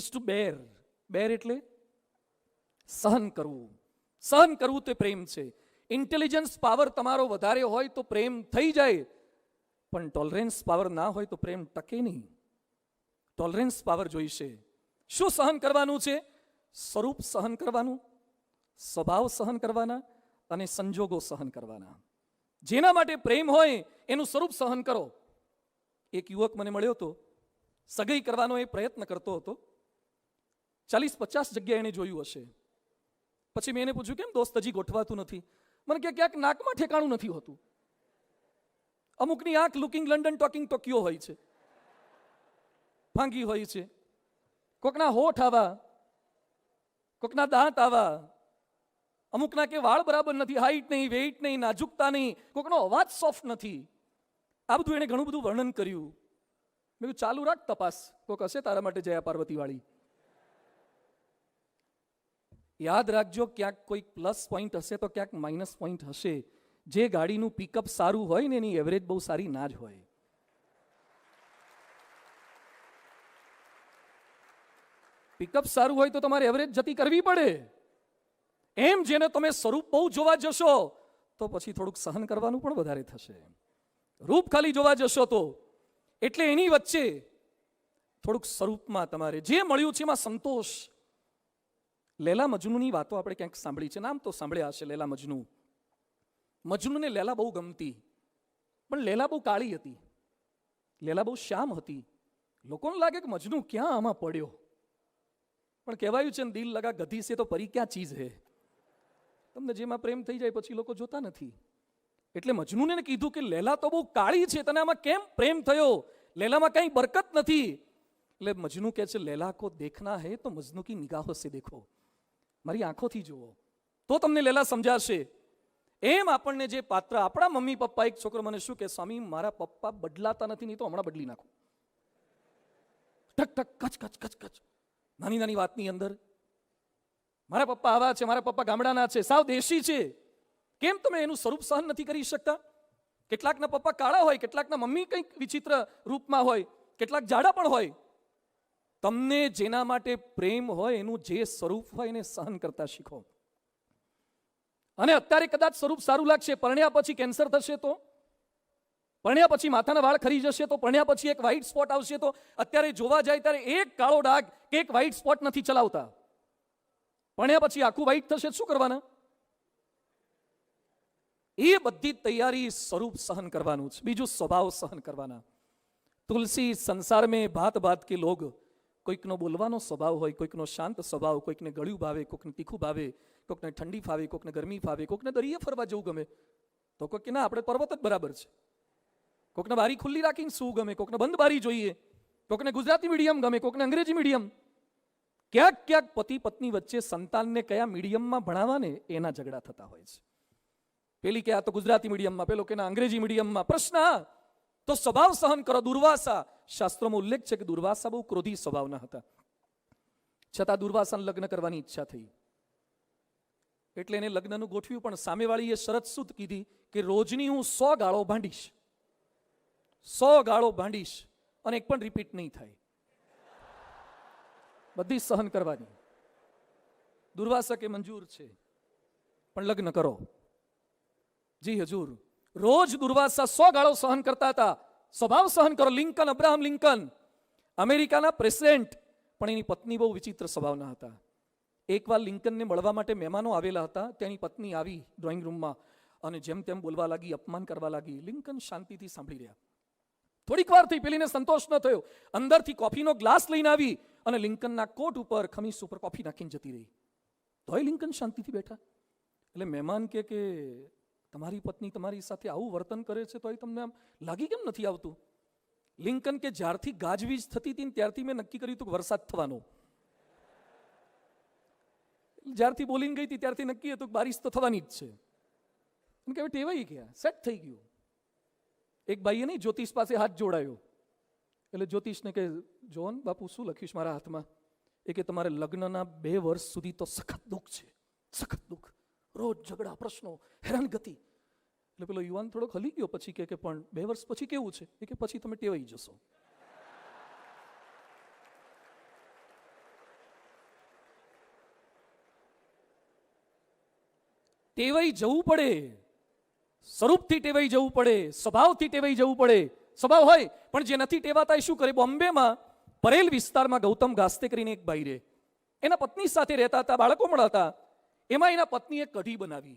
Two બેર. બેર એટલે સહન કરવું. સહન કરવું તે પ્રેમ છે. ઇન્ટેલિજન્સ પાવર તમારો વધારે હોય તો પ્રેમ થઈ જાય, પણ ટોલરન્સ પાવર ના હોય તો પ્રેમ ટકે નહીં. ટોલરન્સ પાવર જોઈશે. શું સહન કરવાનું છે? સ્વરૂપ સહન કરવાનું, સ્વભાવ સહન કરવાના અને સંજોગો સહન કરવાના. જેના માટે પ્રેમ હોય એનું સ્વરૂપ સહન કરો. એક યુવક મને મળ્યો હતો, સગાઈ કરવાનો એ પ્રયત્ન કરતો હતો. 40-50 જગ્યાએ એને જોયું હશે. પછી મેં એને પૂછ્યું, કેમ દોસ્ત હજી ગોઠવાતું નથી? મને કે ક્યાંક નાકમાં ઠેકાણું નથી હોતું. અમુકની આંખ લુકિંગ લંડન ટોકિંગ ટોક્યો હોય છે, ફાંગી હોય છે. કોકના હોઠ આવા, કોકના દાંત આવા, અમુકના કે વાળ બરાબર નથી, હાઈટ નહીં, વેઇટ નહીં, નાજુકતા નહીં, કોકનો અવાજ સોફ્ટ નથી. આ બધું એને ઘણું બધું વર્ણન કર્યું. મેં કીધું ચાલુ રાખ તપાસ, કોક હશે તારા માટે જયા પાર્વતી વાળી. યાદ રાખજો, ક્યાંક કોઈક પ્લસ પોઈન્ટ હશે તો ક્યાંક માઇનસ પોઈન્ટ હશે. જે ગાડીનું પિકઅપ સારું હોય ને એની એવરેજ બહુ સારી ના જ હોય. પિકઅપ સારું હોય તો તમારે એવરેજ જતી કરવી પડે. એમ જેને તમે સ્વરૂપ બહુ જોવા જશો તો પછી થોડુંક સહન કરવાનું પણ વધારે થશે. રૂપ ખાલી જોવા જશો તો, એટલે એની વચ્ચે થોડુંક સ્વરૂપમાં તમારે જે મળ્યું છે એમાં સંતોષ. લેલા મજનુની વાતો આપણે ક્યાંક સાંભળી છે, નામ તો સાંભળ્યા હશે. લેલા મજનુ. મજનુને લેલા બહુ ગમતી, પણ લેલા બહુ કાળી હતી, લેલા બહુ શ્યામ હતી. લોકોને લાગે કે મજનુ ક્યાં આમાં પડ્યો, પણ કહેવાયું છે ને, દિલ લગા ગધી સે તો પરી ક્યાં ચીજ હે. તમને જેમાં પ્રેમ થઈ જાય પછી લોકો જોતા નથી. એટલે મજનુને કીધું કે લેલા તો બહુ કાળી છે, તને આમાં કેમ પ્રેમ થયો? લેલામાં કઈ બરકત નથી. એટલે મજનુ કહે છે, લેલા કો દેખના હે તો મજનુ કી નિગાહો સે દેખો. મારી આંખોથી જુઓ તો તમને લેલા સમજાશે. એમ આપણને જે પાત્ર, આપણા મમ્મી પપ્પા, એક છોકરો મને શું કે, સ્વામી મારા પપ્પા બદલાતા નથી, નહીં તો હમણાં બદલી નાખું. ટક ટક કચ કચ કચ કચ, નાની નાની વાતની અંદર. મારા પપ્પા આવા છે, મારા પપ્પા ગામડાના છે, સાવ દેશી છે. કેમ તમે એનું સ્વરૂપ સહન નથી કરી શકતા? કેટલાકના પપ્પા કાળા હોય, કેટલાકના મમ્મી કંઈક વિચિત્ર રૂપમાં હોય, કેટલાક જાડા પણ હોય. તમને જેના માટે પ્રેમ હોય એનું જે સ્વરૂપ હોય એને સહન કરતા શીખો. અને અત્યારે કદાચ સ્વરૂપ સારું લાગશે, પરણ્યા પછી કેન્સર થશે તો, પરણ્યા પછી માથાના વાળ ખરી જશે તો, પરણ્યા પછી એક વ્હાઈટ સ્પોટ આવશે તો, અત્યારે જોવા જાય ત્યારે એક કાળો ડાઘ કે એક વ્હાઈટ સ્પોટ નથી ચલાવતા. પરણ્યા પછી આખું વ્હાઈટ થશે, શું કરવાના? એ બધી તૈયારી સ્વરૂપ સહન કરવાનું છે. બીજું સ્વભાવ સહન કરવાના. તુલસી સંસાર में भात भात के लोग, કોઈકનો બોલવાનો સ્વભાવ હોય, કોઈકનો શાંત સ્વભાવ, કોઈકને ગળ્યું ભાવે, કોઈકને તીખું ભાવે, કોઈકને ઠંડી ફાવે, કોઈકને ગરમી ફાવે, કોઈકને દરિયે ફરવા જવું ગમે તો કોઈક કે ના આપણે પર્વત જ બરાબર છે. કોઈકને બારી ખુલ્લી રાખીને શું ગમે, કોઈકને બંધ બારી જોઈએ, કોઈકને ગુજરાતી મીડિયમ ગમે, કોઈકને અંગ્રેજી મીડિયમ. ક્યાંક ક્યાંક પતિ પત્ની વચ્ચે સંતાનને કયા મીડિયમમાં ભણાવવા ને એના ઝઘડા થતા હોય છે. પેલી કે આ તો ગુજરાતી મીડિયમમાં, પેલો કે ના અંગ્રેજી મીડિયમમાં. પ્રશ્ન તો સ્વભાવ સહન કરો. દુર્વાસા, શાસ્ત્રોમાં ઉલ્લેખ છે કે દુર્વાસા બહુ ક્રોધી સ્વભાવના હતા, છતાં દુર્વાસાને લગ્ન કરવાની ઈચ્છા થઈ. એટલે એને લગ્નનું ગોઠવ્યું, પણ સામેવાળીએ શરત શું કીધી કે રોજની હું 100 ગાળો ભાંડીશ, 100 ગાળો ભાંડીશ અને એક પણ રિપીટ નહીં થાય. બધી સહન કરવાની. દુર્વાસા કે મંજૂર છે, પણ લગ્ન કરો. જી હજૂર. રોજ દુર્વાસા 100 ગાળો સહન કરતા હતા. સ્વભાવ સહન કરો. લિંકન, અબ્રાહમ લિંકન, અમેરિકાના પ્રેસિડેન્ટ, પણ એની પત્ની બહુ વિચિત્ર સ્વભાવના હતા. એકવાર લિંકનને મળવા માટે મહેમાનો આવેલા હતા. તેની પત્ની આવી ડ્રોઈંગ રૂમમાં અને જેમ તેમ બોલવા લાગી, અપમાન કરવા લાગી. લિંકન શાંતિથી સાંભળી રહ્યા. થોડીક વાર થઈ, પેલીને સંતોષ ન થયો. અંદરથી કોફીનો ગ્લાસ લઈને આવી અને લિંકનના કોટ ઉપર, ખમીસ ઉપર કોફી નાખીને જતી રહી. તોય લિંકન શાંતિથી બેઠા. એટલે મહેમાન કે તમારી પત્ની તમારી સાથે આવું વર્તન કરે છે તો તમને આમ લાગી કેમ નથી આવતું? લિંકન કે જ્યારથી ગાજવીજ થતી હતી ત્યારથી મેં નક્કી કર્યું હતું કે વરસાદ થવાનો. જ્યારથી બોલીને ગઈ હતી ત્યારથી નક્કી હતું કે બારિશ તો થવાની જ છે. કે ટેવાઈ ગયા, સેટ થઈ ગયું. એક ભાઈએ નહીં જ્યોતિષ પાસે હાથ જોડાયો. એટલે જ્યોતિષને કે જોન બાપુ શું લખ્યું છે મારા હાથમાં? એ કે તમારે લગ્નના 2 વર્ષ સુધી તો સખત દુઃખ છે, સખત દુઃખ, રોજ ઝઘડા, પ્રશ્નો, હેરાનગતિ. એટલે પેલો યુવાન થોડોક હલી ગયો. પછી કે પણ 2 વર્ષ પછી કેવું છે? એ કે પછી તમે ટેવાઈ જશો. ટેવાઈ જવું પડે, સ્વરૂપથી ટેવાઈ જવું પડે, સ્વભાવથી ટેવાઈ જવું પડે. સ્વભાવ હોય પણ જે નથી ટેવાતા એ શું કરે? બોમ્બેમાં પરેલ વિસ્તારમાં ગૌતમ ગાસ્તે કરીને એક ભાઈ રહે, એના પત્ની સાથે રહેતા હતા, બાળકો મળતા. એમાં એના પત્નીએ કઢી બનાવી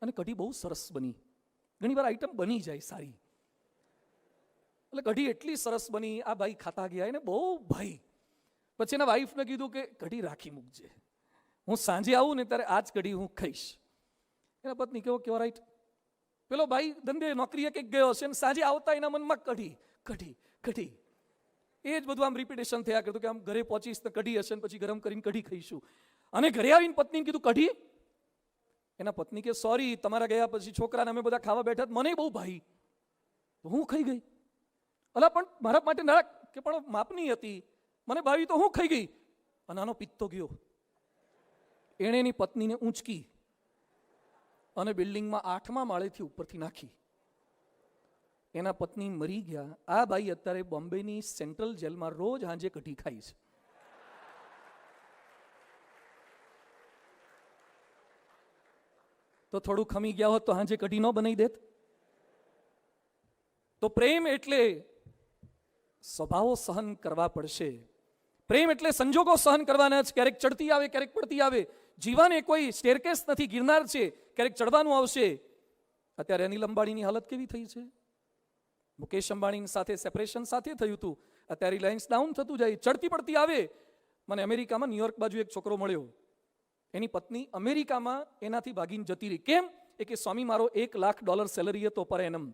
અને કઢી બહુ સરસ બની. ઘણી વાર આઈટમ બની જાય સારી, એટલે કઢી એટલી સરસ બની, આ ભાઈ ખાતા ગયા એને બહુ ભાઈ. પછી એના વાઈફને કીધું કે કઢી રાખી મૂકજે, હું સાંજે આવું ને ત્યારે આ જ કઢી હું ખાઈશ. એના પત્ની કેવો કેવો રાઈટ. પેલો ભાઈ ધંધે નોકરીએ કંઈક ગયો હશે ને સાંજે આવતા એના મનમાં કઢી કઢી કઢી, એ જ બધું આમ રિપીટેશન થયા કરતું કે આમ ઘરે પહોંચીશ તો કઢી હશે ને પછી ગરમ કરીને કઢી ખાઈશું. અને ઘરે આવીને પત્નીને કીધું કઢી. એના પત્ની કે સોરી, તમારા ગયા પછી છોકરાને અમે બધા ખાવા બેઠા, મને બહુ ભાઈ, હું ખાઈ ગઈ. અલા પણ મારા માટે ના કે પણ માપની હતી, મને ભાવી તો હું ખાઈ ગઈ. અને આનો પિત્તો ગયો, એણે એની પત્નીને ઊંચકી અને બિલ્ડિંગમાં 8મા માળેથી ઉપરથી નાખી. એના પત્ની મરી ગયા. આ ભાઈ અત્યારે બોમ્બેની સેન્ટ્રલ જેલમાં રોજ હાંજે કઢી ખાય છે. તો થોડું ખમી ગયા હોત તો હાંજે કઢી ન બનાવી દેત. તો પ્રેમ એટલે સ્વભાવો સહન કરવા પડશે. પ્રેમ એટલે સંજોગો સહન કરવાના જ. ક્યારેક ચડતી આવે, ક્યારેક પડતી આવે. જીવન એ કોઈ સ્ટેરકેસ નથી, ગિરનાર છે, ક્યારેક ચડવાનું આવશે. અત્યારે અનિલ અંબાણીની હાલત કેવી થઈ છે? મુકેશ અંબાણી સાથે સેપરેશન સાથે થયું હતું, અત્યારે રિલાયન્સ ડાઉન થતું જાય, ચડતી પડતી આવે. મને અમેરિકામાં ન્યુયોર્ક બાજુ એક છોકરો મળ્યો, એની પત્ની અમેરિકામાં એનાથી ભાગીને જતી રહી. કેમ? એ કે સ્વામી મારો $1 લાખ સેલરી હતો પર એનમ,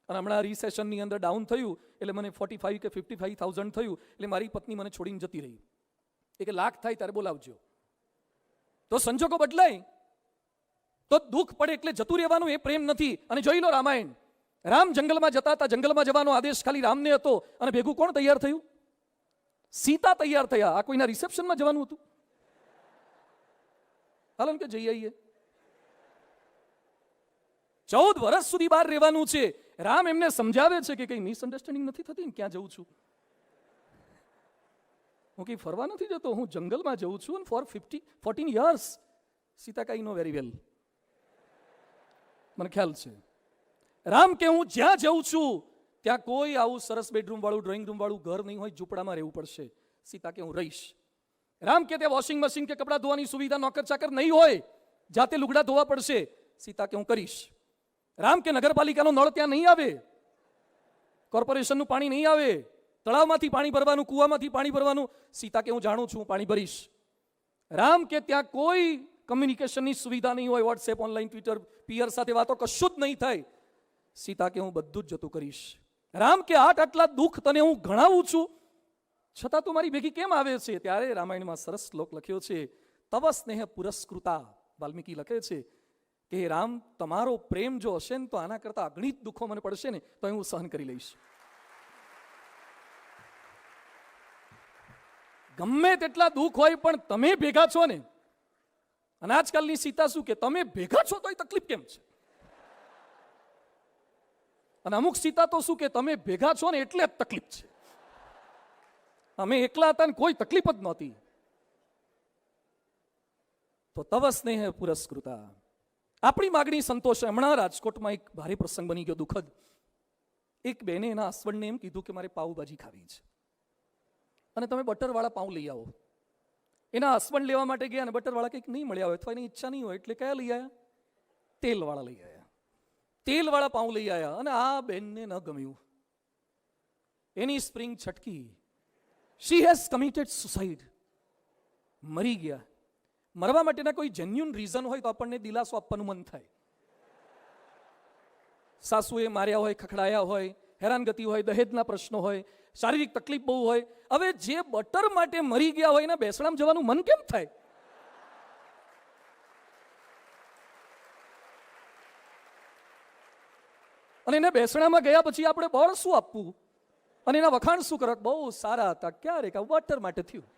અને હમણાં રિસેશનની અંદર ડાઉન થયું એટલે મને 45 કે 55,000 થયું, એટલે મારી પત્ની મને છોડીને જતી રહી. એ કે લાખ થાય ત્યારે બોલાવજો. તો સંજોગો બદલાય તો દુઃખ પડે એટલે જતું રહેવાનું એ પ્રેમ નથી. અને જોઈ લો રામાયણ, રામ જંગલમાં જતા હતા, જંગલમાં જવાનો આદેશ ખાલી રામને હતો, અને ભેગું કોણ તૈયાર થયું? સીતા તૈયાર થયા. આ કોઈના રિસેપ્શનમાં જવાનું હતું? હાલો કે જઈ આવીએ. 14 વર્ષ સુધી બહાર રહેવાનું છે. રામ એમને સમજાવે છે કે કઈ મિસઅન્ડરસ્ટેન્ડિંગ નથી થતી ને, ક્યાં જઉં છું? હું કઈ ફરવા નથી જતો, હું જંગલમાં જઉં છું. અને ફોર 14 years સીતા કાઈ નો વેરી વેલ, મને ખ્યાલ છે. રામ કે હું જ્યાં જઉં છું ત્યાં કોઈ આવું સરસ બેડરૂમ વાળું, ડ્રોઈંગ રૂમ વાળું ઘર નહીં હોય, ઝૂંપડામાં રહેવું પડશે. સીતા કે હું રહીશ. રામ કે ત્યાં વોશિંગ મશીન કે કપડાં ધોવાની સુવિધા, નોકર ચાકર નહીં હોય, જાતે લુગડા ધોવા પડશે. સીતા કે હું કરીશ. રામ કે નગરપાલિકાનો નળ ત્યાં નહીં આવે, કોર્પોરેશનનું પાણી નહીં આવે, તળાવમાંથી પાણી ભરવાનું, કૂવામાંથી પાણી ભરવાનું. સીતા કે હું જાણું છું, પાણી ભરીશ. રામ કે ત્યાં કોઈ કમ્યુનિકેશનની સુવિધા નહીં હોય, વોટ્સએપ, ઓનલાઈન, ટ્વિટર, પિયર સાથે વાતો કશું જ નહીં થાય. સીતા કે હું બધું જ જતું કરીશ. રામ કે આટલા દુઃખ તને હું ગણાવું છું, છતાં તું મારી ભેગી કેમ આવે છે? ત્યારે રામાયણમાં સરસ શ્લોક લખ્યો છે, તવ સ્નેહ પુરસ્કૃતા. વાલ્મીકી લખે છે કે રામ તમારો પ્રેમ જો હશે ને તો આના કરતા અગણિત દુઃખો મને પડશે ને તો હું સહન કરી લઈશ. ગમે તેટલા દુઃખ હોય પણ તમે ભેગા છો ને. અને આજકાલની સીતા શું કે તમે ભેગા છો તોય તકલીફ કેમ છે? અને અમુક સીતા તો શું કે તમે ભેગા છો ને એટલે જ તકલીફ છે, અમે એકલા હતા ને કોઈ તકલીફ જ નહોતી. તો તવ સ્નેહ પુરસ્કૃતા. આપણી માગણી સંતોષ. હમણાં રાજકોટમાં એક ભારે પ્રસંગ બની ગયો, દુઃખદ. એક બેને એના હસબન્ડને એમ કીધું કે મારે પાઉભાજી ખાવી છે અને તમે બટરવાળા પાઉં લઈ આવો. એના હસબન્ડ લેવા માટે ગયા અને બટરવાળા કંઈક નહીં મળ્યા હોય અથવા એની ઈચ્છા નહીં હોય, એટલે કયા લઈ આવ્યા? તેલવાળા લઈ આવ્યા. તેલવાળા પાઉં લઈ આવ્યા અને આ બેનને ન ગમ્યું. એની સ્પ્રિંગ છટકી. She has committed suicide. મરી ગયા. મરવા માટેના કોઈ જેન્યુન રીઝન હોય તો આપણને દિલાસો આપવાનું મન થાય. સાસુએ માર્યા હોય, ખખડાયા હોય, હેરાનગતિ હોય, દહેજના પ્રશ્નો હોય, શારીરિક તકલીફ બહુ હોય. હવે જે બટર માટે મરી ગયા હોય એના બેસણામાં જવાનું મન કેમ થાય? અને એને બેસણામાં ગયા પછી આપણે બળ શું આપવું અને એના વખાણ શું કરત? બહુ સારા હતા, ક્યારે બટર માટે થયું.